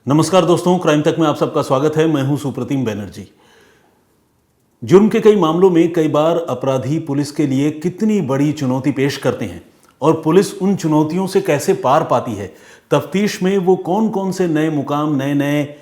नमस्कार दोस्तों, क्राइम तक में आप सबका स्वागत है। मैं हूं सुप्रतिम बैनर्जी। जुर्म के कई मामलों में कई बार अपराधी पुलिस के लिए कितनी बड़ी चुनौती पेश करते हैं और पुलिस उन चुनौतियों से कैसे पार पाती है। तफ्तीश में वो कौन कौन से नए मुकाम, नए नए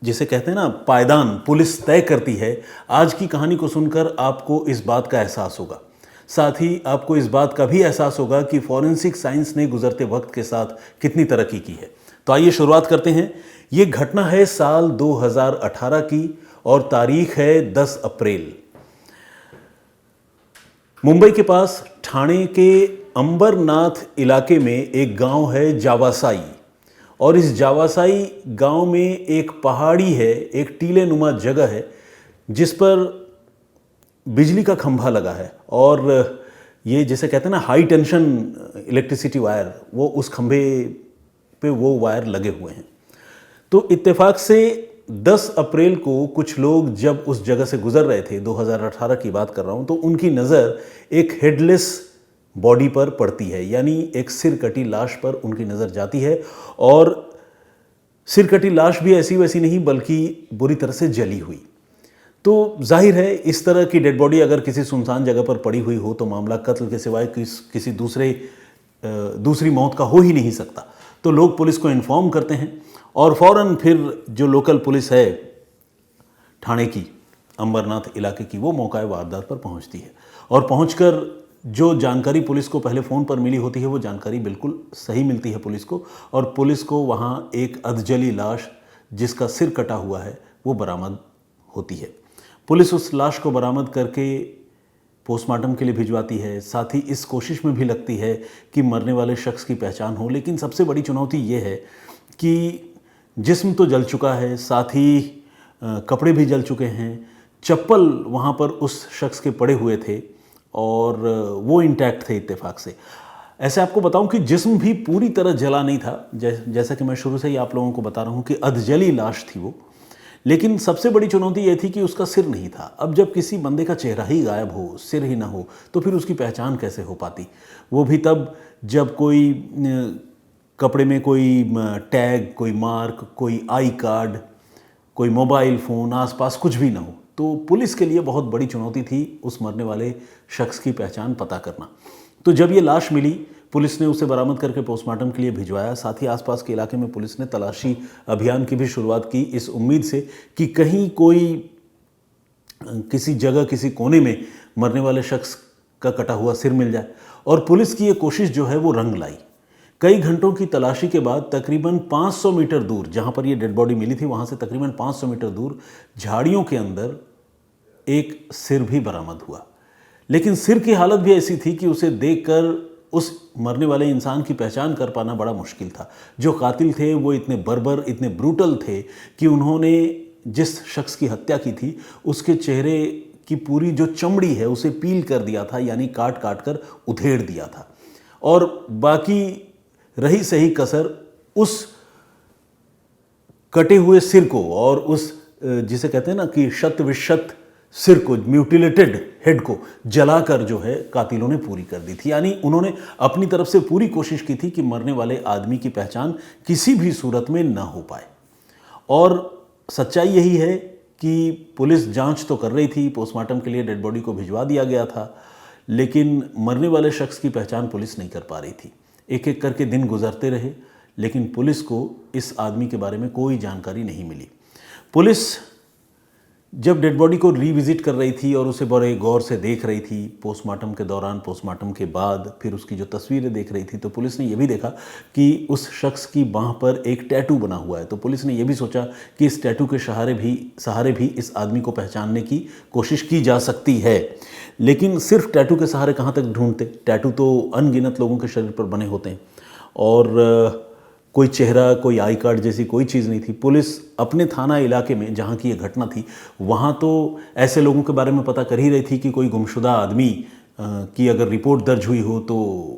जिसे कहते हैं ना पायदान पुलिस तय करती है। आज की कहानी को सुनकर आपको इस बात का एहसास होगा। साथ ही आपको इस बात का भी एहसास होगा कि फॉरेंसिक साइंस ने गुजरते वक्त के साथ कितनी तरक्की की है। तो आइए शुरुआत करते हैं। ये घटना है साल 2018 की और तारीख है 10 अप्रैल। मुंबई के पास ठाणे के अंबरनाथ इलाके में एक गांव है जावासाई, और इस जावासाई गांव में एक पहाड़ी है, एक टीले नुमा जगह है जिस पर बिजली का खंभा लगा है और ये जिसे कहते हैं ना हाई टेंशन इलेक्ट्रिसिटी वायर, वो उस खंभे पे वो वायर लगे हुए हैं। तो इत्तेफाक से 10 अप्रैल को कुछ लोग जब उस जगह से गुजर रहे थे, 2018 की बात कर रहा हूं, तो उनकी नज़र एक हेडलेस बॉडी पर पड़ती है, यानी एक सिर कटी लाश पर उनकी नज़र जाती है। और सिर कटी लाश भी ऐसी वैसी नहीं बल्कि बुरी तरह से जली हुई। तो जाहिर है इस तरह की डेड बॉडी अगर किसी सुनसान जगह पर पड़ी हुई हो तो मामला कत्ल के सिवाय किसी दूसरी मौत का हो ही नहीं सकता। तो लोग पुलिस को इन्फॉर्म करते हैं और फौरन फिर जो लोकल पुलिस है ठाणे की, अंबरनाथ इलाके की, वो मौका वारदात पर पहुंचती है। और पहुंचकर जो जानकारी पुलिस को पहले फ़ोन पर मिली होती है वो जानकारी बिल्कुल सही मिलती है पुलिस को, और पुलिस को वहाँ एक अधजली लाश जिसका सिर कटा हुआ है वो बरामद होती है। पुलिस उस लाश को बरामद करके पोस्टमार्टम के लिए भिजवाती है। साथ ही इस कोशिश में भी लगती है कि मरने वाले शख्स की पहचान हो। लेकिन सबसे बड़ी चुनौती ये है कि जिस्म तो जल चुका है, साथ ही कपड़े भी जल चुके हैं, चप्पल वहाँ पर उस शख्स के पड़े हुए थे और वो इंटैक्ट थे इत्तेफाक से। ऐसे आपको बताऊं कि जिस्म भी पूरी तरह जला नहीं था, जैसा कि मैं शुरू से ही आप लोगों को बता रहा हूँ कि अधजली लाश थी वो। लेकिन सबसे बड़ी चुनौती ये थी कि उसका सिर नहीं था। अब जब किसी बंदे का चेहरा ही गायब हो, सिर ही ना हो, तो फिर उसकी पहचान कैसे हो पाती। वो भी तब जब कोई कपड़े में कोई टैग, कोई मार्क, कोई आई कार्ड, कोई मोबाइल फ़ोन, आसपास कुछ भी ना हो। तो पुलिस के लिए बहुत बड़ी चुनौती थी उस मरने वाले शख्स की पहचान पता करना। तो जब ये लाश मिली, पुलिस ने उसे बरामद करके पोस्टमार्टम के लिए भिजवाया। साथ ही आसपास के इलाके में पुलिस ने तलाशी अभियान की भी शुरुआत की, इस उम्मीद से कि कहीं कोई किसी जगह, किसी कोने में मरने वाले शख्स का कटा हुआ सिर मिल जाए। और पुलिस की ये कोशिश जो है वो रंग लाई। कई घंटों की तलाशी के बाद तकरीबन 500 मीटर दूर, जहाँ पर ये डेड बॉडी मिली थी, वहाँ से तकरीबन 500 मीटर दूर झाड़ियों के अंदर एक सिर भी बरामद हुआ। लेकिन सिर की हालत भी ऐसी थी कि उसे देखकर उस मरने वाले इंसान की पहचान कर पाना बड़ा मुश्किल था। जो कातिल थे वो इतने बर्बर, इतने ब्रूटल थे कि उन्होंने जिस शख्स की हत्या की थी उसके चेहरे की पूरी जो चमड़ी है उसे पील कर दिया था, यानी काट काट कर उधेड़ दिया था। और बाकी रही सही कसर उस कटे हुए सिर को और उस जिसे कहते हैं ना कि शत विशत सिर को, म्यूटिलेटेड हेड को जलाकर जो है कातिलों ने पूरी कर दी थी। यानी उन्होंने अपनी तरफ से पूरी कोशिश की थी कि मरने वाले आदमी की पहचान किसी भी सूरत में ना हो पाए। और सच्चाई यही है कि पुलिस जांच तो कर रही थी, पोस्टमार्टम के लिए डेड बॉडी को भिजवा दिया गया था, लेकिन मरने वाले शख्स की पहचान पुलिस नहीं कर पा रही थी। एक एक करके दिन गुजरते रहे, लेकिन पुलिस को इस आदमी के बारे में कोई जानकारी नहीं मिली। पुलिस जब डेड बॉडी को रिविजिट कर रही थी और उसे बड़े गौर से देख रही थी, पोस्टमार्टम के दौरान, पोस्टमार्टम के बाद, फिर उसकी जो तस्वीरें देख रही थी, तो पुलिस ने यह भी देखा कि उस शख्स की बांह पर एक टैटू बना हुआ है। तो पुलिस ने यह भी सोचा कि इस टैटू के सहारे भी इस आदमी को पहचानने की कोशिश की जा सकती है। लेकिन सिर्फ टैटू के सहारे कहाँ तक ढूंढते। टैटू तो अनगिनत लोगों के शरीर पर बने होते हैं और कोई चेहरा, कोई आई कार्ड जैसी कोई चीज़ नहीं थी। पुलिस अपने थाना इलाके में जहाँ की ये घटना थी वहाँ तो ऐसे लोगों के बारे में पता कर ही रही थी कि कोई गुमशुदा आदमी की अगर रिपोर्ट दर्ज हुई हो तो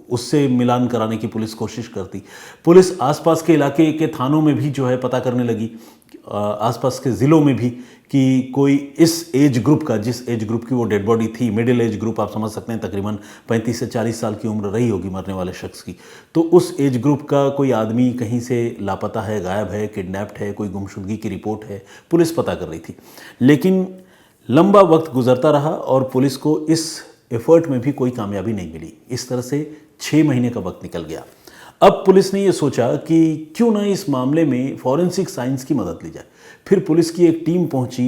उससे मिलान कराने की पुलिस कोशिश करती। पुलिस आसपास के इलाके के थानों में भी जो है पता करने लगी, आसपास के ज़िलों में भी, कि कोई इस एज ग्रुप का, जिस एज ग्रुप की वो डेड बॉडी थी, मिडिल एज ग्रुप आप समझ सकते हैं, तकरीबन 35 से 40 साल की उम्र रही होगी मरने वाले शख्स की, तो उस एज ग्रुप का कोई आदमी कहीं से लापता है, गायब है, किडनैप्ड है, कोई गुमशुदगी की रिपोर्ट है, पुलिस पता कर रही थी। लेकिन लंबा वक्त गुजरता रहा और पुलिस को इस एफर्ट में भी कोई कामयाबी नहीं मिली। इस तरह से 6 महीने का वक्त निकल गया। अब पुलिस ने ये सोचा कि क्यों ना इस मामले में फॉरेंसिक साइंस की मदद ली जाए। फिर पुलिस की एक टीम पहुंची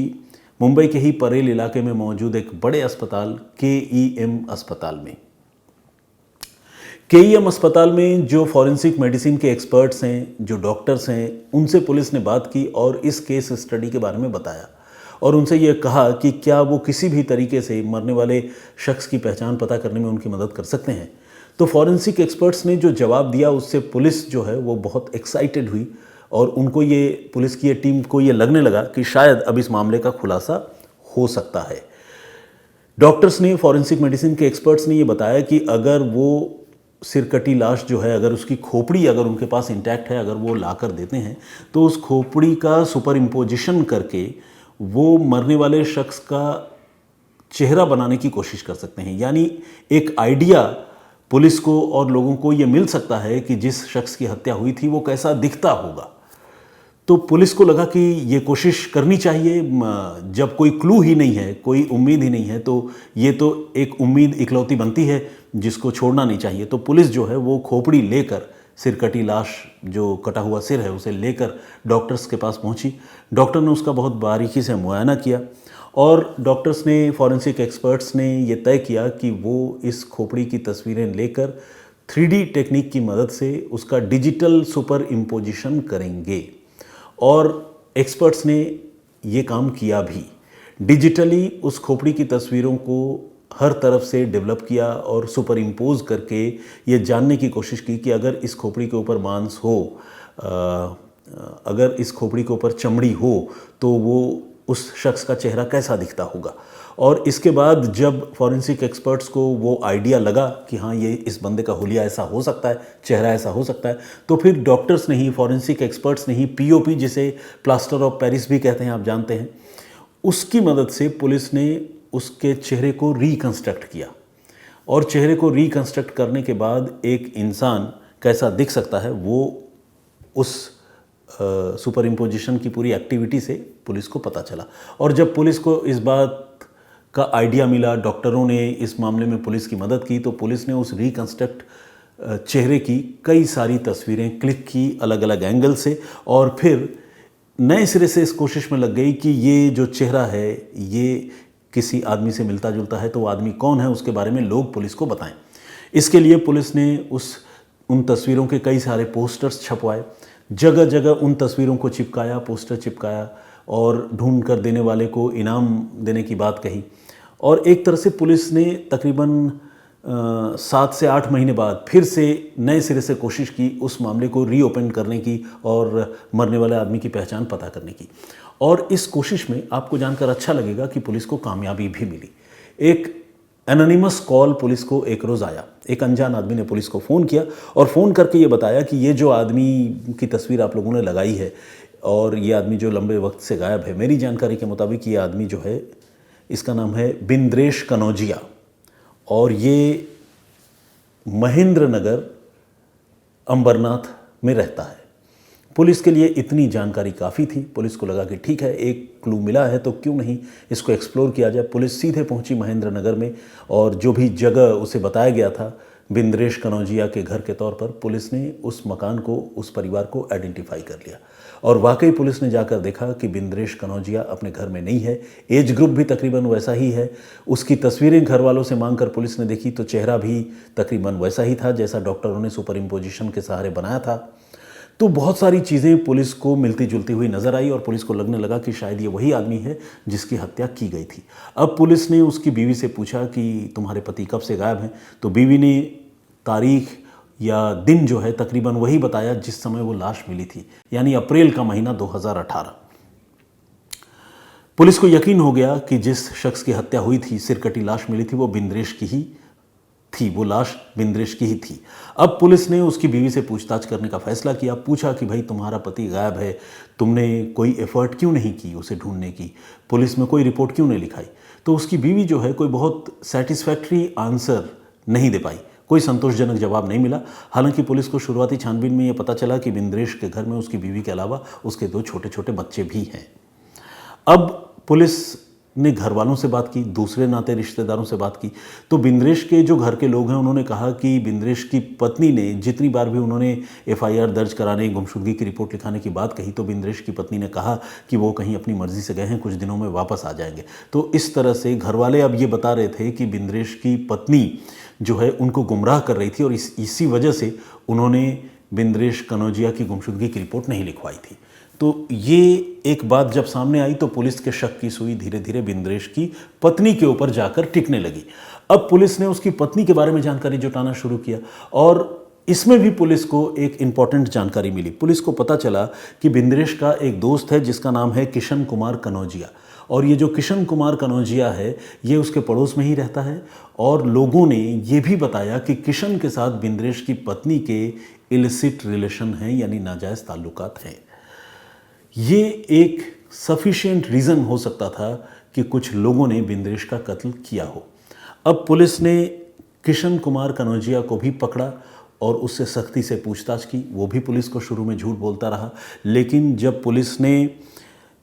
मुंबई के ही परेल इलाके में मौजूद एक बड़े अस्पताल KEM अस्पताल में। KEM अस्पताल में जो फॉरेंसिक मेडिसिन के एक्सपर्ट्स हैं, जो डॉक्टर्स हैं, उनसे पुलिस ने बात की और इस केस स्टडी के बारे में बताया और उनसे ये कहा कि क्या वो किसी भी तरीके से मरने वाले शख्स की पहचान पता करने में उनकी मदद कर सकते हैं। तो फॉरेंसिक एक्सपर्ट्स ने जो जवाब दिया उससे पुलिस जो है वो बहुत एक्साइटेड हुई और उनको ये, पुलिस की ये टीम को ये लगने लगा कि शायद अब इस मामले का खुलासा हो सकता है। डॉक्टर्स ने, फॉरेंसिक मेडिसिन के एक्सपर्ट्स ने ये बताया कि अगर वो सिरकटी लाश जो है, अगर उसकी खोपड़ी अगर उनके पास इंटैक्ट है, अगर वो ला कर देते हैं तो उस खोपड़ी का सुपर इम्पोजिशन करके वो मरने वाले शख्स का चेहरा बनाने की कोशिश कर सकते हैं। यानी एक आइडिया पुलिस को और लोगों को ये मिल सकता है कि जिस शख्स की हत्या हुई थी वो कैसा दिखता होगा। तो पुलिस को लगा कि ये कोशिश करनी चाहिए। जब कोई क्लू ही नहीं है, कोई उम्मीद ही नहीं है, तो ये तो एक उम्मीद इकलौती बनती है जिसको छोड़ना नहीं चाहिए। तो पुलिस जो है वो खोपड़ी लेकर, सिरकटी लाश, जो कटा हुआ सिर है, उसे लेकर डॉक्टर्स के पास पहुंची। डॉक्टर ने उसका बहुत बारीकी से मुआयना किया और डॉक्टर्स ने, फॉरेंसिक एक्सपर्ट्स ने ये तय किया कि वो इस खोपड़ी की तस्वीरें लेकर 3D टेक्निक की मदद से उसका डिजिटल सुपर इम्पोजिशन करेंगे। और एक्सपर्ट्स ने ये काम किया भी। डिजिटली उस खोपड़ी की तस्वीरों को हर तरफ से डेवलप किया और सुपर इम्पोज करके ये जानने की कोशिश की कि अगर इस खोपड़ी के ऊपर मांस हो, अगर इस खोपड़ी के ऊपर चमड़ी हो तो वो उस शख्स का चेहरा कैसा दिखता होगा। और इसके बाद जब फॉरेंसिक एक्सपर्ट्स को वो आइडिया लगा कि हाँ, ये इस बंदे का हुलिया ऐसा हो सकता है, चेहरा ऐसा हो सकता है, तो फिर डॉक्टर्स ने ही, फॉरेंसिक एक्सपर्ट्स ने ही POP, जिसे प्लास्टर ऑफ पेरिस भी कहते हैं, आप जानते हैं, उसकी मदद से पुलिस ने उसके चेहरे को रिकंस्ट्रक्ट किया। और चेहरे को रिकंस्ट्रक्ट करने के बाद एक इंसान कैसा दिख सकता है वो उस सुपर इम्पोजिशन की पूरी एक्टिविटी से पुलिस को पता चला। और जब पुलिस को इस बात का आइडिया मिला, डॉक्टरों ने इस मामले में पुलिस की मदद की, तो पुलिस ने उस रिकंस्ट्रक्ट चेहरे की कई सारी तस्वीरें क्लिक की अलग अलग एंगल से और फिर नए सिरे से इस कोशिश में लग गई कि ये जो चेहरा है ये किसी आदमी से मिलता जुलता है, तो वो आदमी कौन है उसके बारे में लोग पुलिस को बताएं। इसके लिए पुलिस ने उन तस्वीरों के कई सारे पोस्टर्स छपवाए, जगह जगह उन तस्वीरों को चिपकाया, पोस्टर चिपकाया और ढूंढ कर देने वाले को इनाम देने की बात कही। और एक तरह से पुलिस ने तकरीबन 7 से 8 महीने बाद फिर से नए सिरे से कोशिश की उस मामले को रीओपन करने की और मरने वाले आदमी की पहचान पता करने की। और इस कोशिश में आपको जानकर अच्छा लगेगा कि पुलिस को कामयाबी भी मिली। एक एनोनिमस कॉल पुलिस को एक रोज़ आया। एक अनजान आदमी ने पुलिस को फ़ोन किया और फ़ोन करके ये बताया कि ये जो आदमी की तस्वीर आप लोगों ने लगाई है और ये आदमी जो लंबे वक्त से गायब है, मेरी जानकारी के मुताबिक ये आदमी जो है, इसका नाम है बिंद्रेश कनौजिया और ये महेंद्र नगर अंबरनाथ में रहता है। पुलिस के लिए इतनी जानकारी काफ़ी थी। पुलिस को लगा कि ठीक है, एक क्लू मिला है तो क्यों नहीं इसको एक्सप्लोर किया जाए। पुलिस सीधे पहुंची महेंद्र नगर में और जो भी जगह उसे बताया गया था बिंद्रेश कनौजिया के घर के तौर पर, पुलिस ने उस मकान को, उस परिवार को आइडेंटिफाई कर लिया। और वाकई पुलिस ने जाकर देखा कि बिंद्रेश कनौजिया अपने घर में नहीं है। एज ग्रुप भी तकरीबन वैसा ही है। उसकी तस्वीरें घर वालों से मांगकर पुलिस ने देखी तो चेहरा भी तकरीबन वैसा ही था जैसा डॉक्टरों ने सुपर इम्पोजिशन के सहारे बनाया था। तो बहुत सारी चीज़ें पुलिस को मिलती जुलती हुई नज़र आई और पुलिस को लगने लगा कि शायद ये वही आदमी है जिसकी हत्या की गई थी। अब पुलिस ने उसकी बीवी से पूछा कि तुम्हारे पति कब से गायब हैं, तो बीवी ने तारीख या दिन जो है तकरीबन वही बताया जिस समय वो लाश मिली थी, यानी अप्रैल का महीना 2018। पुलिस को यकीन हो गया कि जिस शख्स की हत्या हुई थी, सिरकटी लाश मिली थी, वो बिंद्रेश की ही थी, वो लाश बिंद्रेश की ही थी। अब पुलिस ने उसकी बीवी से पूछताछ करने का फैसला किया। पूछा कि भाई तुम्हारा पति गायब है, तुमने कोई एफर्ट क्यों नहीं की उसे ढूंढने की, पुलिस में कोई रिपोर्ट क्यों नहीं लिखाई। तो उसकी बीवी जो है कोई बहुत सेटिस्फैक्ट्री आंसर नहीं दे पाई, कोई संतोषजनक जवाब नहीं मिला। हालांकि पुलिस को शुरुआती छानबीन में यह पता चला कि बिंद्रेश के घर में उसकी बीवी के अलावा उसके 2 छोटे छोटे बच्चे भी हैं। अब पुलिस ने घर वालों से बात की, दूसरे नाते रिश्तेदारों से बात की, तो बिंद्रेश के जो घर के लोग हैं उन्होंने कहा कि बिंद्रेश की पत्नी ने जितनी बार भी उन्होंने एफआईआर दर्ज कराने, गुमशुदगी की रिपोर्ट लिखाने की बात कही, तो बिंद्रेश की पत्नी ने कहा कि वो कहीं अपनी मर्जी से गए हैं, कुछ दिनों में वापस आ जाएंगे। तो इस तरह से घर वाले अब ये बता रहे थे कि बिंद्रेश की पत्नी जो है उनको गुमराह कर रही थी और इसी वजह से उन्होंने बिंद्रेश कनौजिया की गुमशुदगी की रिपोर्ट नहीं लिखवाई थी। तो ये एक बात जब सामने आई तो पुलिस के शक की सुई धीरे धीरे बिंद्रेश की पत्नी के ऊपर जाकर टिकने लगी। अब पुलिस ने उसकी पत्नी के बारे में जानकारी जुटाना शुरू किया और इसमें भी पुलिस को एक इम्पॉर्टेंट जानकारी मिली। पुलिस को पता चला कि बिंद्रेश का एक दोस्त है जिसका नाम है किशन कुमार कनौजिया, और ये जो किशन कुमार कनौजिया है ये उसके पड़ोस में ही रहता है। और लोगों ने ये भी बताया कि किशन के साथ बिंद्रेश की पत्नी के इलिसिट रिलेशन हैं, यानी नाजायज़ ताल्लुकात हैं। ये एक सफिशिएंट रीज़न हो सकता था कि कुछ लोगों ने बिंद्रेश का कत्ल किया हो। अब पुलिस ने किशन कुमार कनौजिया को भी पकड़ा और उससे सख्ती से पूछताछ की। वो भी पुलिस को शुरू में झूठ बोलता रहा, लेकिन जब पुलिस ने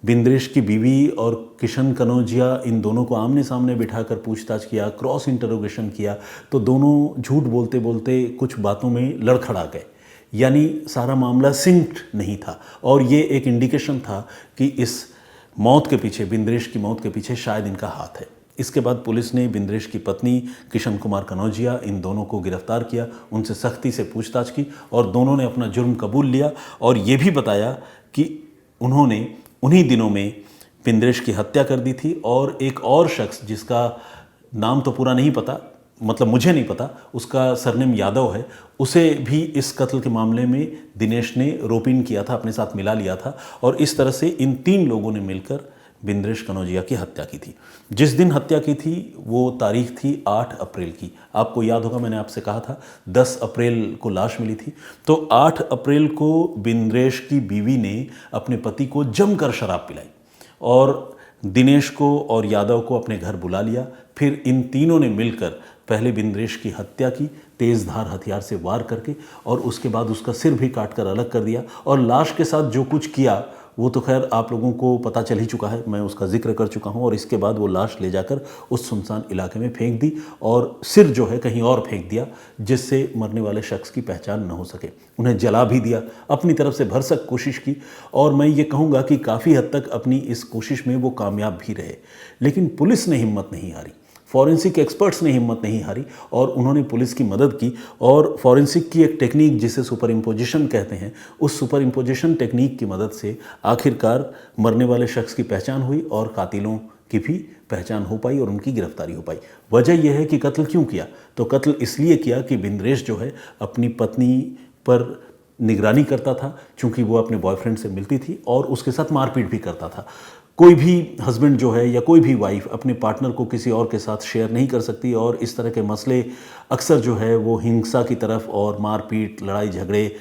बिंद्रेश की बीवी और किशन कनौजिया इन दोनों को आमने सामने बिठाकर पूछताछ किया, क्रॉस इंटरोगेशन किया, तो दोनों झूठ बोलते बोलते कुछ बातों में लड़खड़ा गए, यानी सारा मामला सिंक्ड नहीं था। और ये एक इंडिकेशन था कि इस मौत के पीछे, बिंद्रेश की मौत के पीछे शायद इनका हाथ है। इसके बाद पुलिस ने बिंद्रेश की पत्नी किशन कुमार कनौजिया इन दोनों को गिरफ्तार किया, उनसे सख्ती से पूछताछ की और दोनों ने अपना जुर्म कबूल लिया और ये भी बताया कि उन्होंने उन्हीं दिनों में बिंद्रेश की हत्या कर दी थी। और एक और शख्स जिसका नाम तो पूरा नहीं पता, मतलब मुझे नहीं पता, उसका सरनेम यादव है, उसे भी इस कत्ल के मामले में दिनेश ने रोप इन किया था, अपने साथ मिला लिया था। और इस तरह से इन 3 लोगों ने मिलकर बिंद्रेश कनौजिया की हत्या की थी। जिस दिन हत्या की थी वो तारीख थी 8 अप्रैल की। आपको याद होगा मैंने आपसे कहा था 10 अप्रैल को लाश मिली थी। तो 8 अप्रैल को बिंद्रेश की बीवी ने अपने पति को जमकर शराब पिलाई और दिनेश को और यादव को अपने घर बुला लिया। फिर इन तीनों ने मिलकर पहले बिंद्रेश की हत्या की तेज़ धार हथियार से वार करके, और उसके बाद उसका सिर भी काटकर अलग कर दिया। और लाश के साथ जो कुछ किया वो तो खैर आप लोगों को पता चल ही चुका है, मैं उसका जिक्र कर चुका हूँ। और इसके बाद वो लाश ले जाकर उस सुनसान इलाके में फेंक दी और सिर जो है कहीं और फेंक दिया, जिससे मरने वाले शख्स की पहचान न हो सके। उन्हें जला भी दिया, अपनी तरफ से भरसक कोशिश की, और मैं ये कहूँगा कि काफ़ी हद तक अपनी इस कोशिश में वो कामयाब भी रहे। लेकिन पुलिस ने हिम्मत नहीं हारी, फॉरेंसिक एक्सपर्ट्स ने हिम्मत नहीं हारी और उन्होंने पुलिस की मदद की। और फॉरेंसिक की एक टेक्निक जिसे सुपर इम्पोजिशन कहते हैं, उस सुपर इम्पोजिशन टेक्निक की मदद से आखिरकार मरने वाले शख्स की पहचान हुई और कातिलों की भी पहचान हो पाई और उनकी गिरफ्तारी हो पाई। वजह यह है कि कत्ल क्यों किया, तो कत्ल इसलिए किया कि बिंद्रेश जो है अपनी पत्नी पर निगरानी करता था, चूँकि वो अपने बॉयफ्रेंड से मिलती थी और उसके साथ मारपीट भी करता था। कोई भी हस्बैंड जो है या कोई भी वाइफ अपने पार्टनर को किसी और के साथ शेयर नहीं कर सकती, और इस तरह के मसले अक्सर जो है वो हिंसा की तरफ और मारपीट, लड़ाई झगड़े,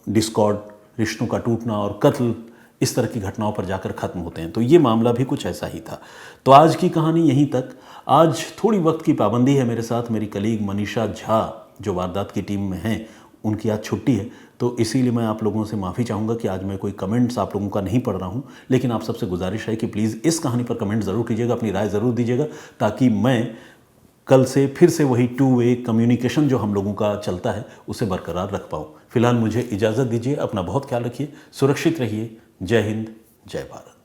डिस्कॉर्ड, रिश्तों का टूटना और कत्ल, इस तरह की घटनाओं पर जाकर ख़त्म होते हैं। तो ये मामला भी कुछ ऐसा ही था। तो आज की कहानी यहीं तक। आज थोड़ी वक्त की पाबंदी है मेरे साथ, मेरी कलीग मनीषा झा जो वारदात की टीम में हैं, उनकी आज छुट्टी है, तो इसीलिए मैं आप लोगों से माफ़ी चाहूँगा कि आज मैं कोई कमेंट्स आप लोगों का नहीं पढ़ रहा हूँ। लेकिन आप सबसे गुजारिश है कि प्लीज़ इस कहानी पर कमेंट ज़रूर कीजिएगा, अपनी राय ज़रूर दीजिएगा, ताकि मैं कल से फिर से वही 2 वे कम्युनिकेशन जो हम लोगों का चलता है उसे बरकरार रख पाऊँ। फिलहाल मुझे इजाज़त दीजिए, अपना बहुत ख्याल रखिए, सुरक्षित रहिए। जय हिंद, जय भारत।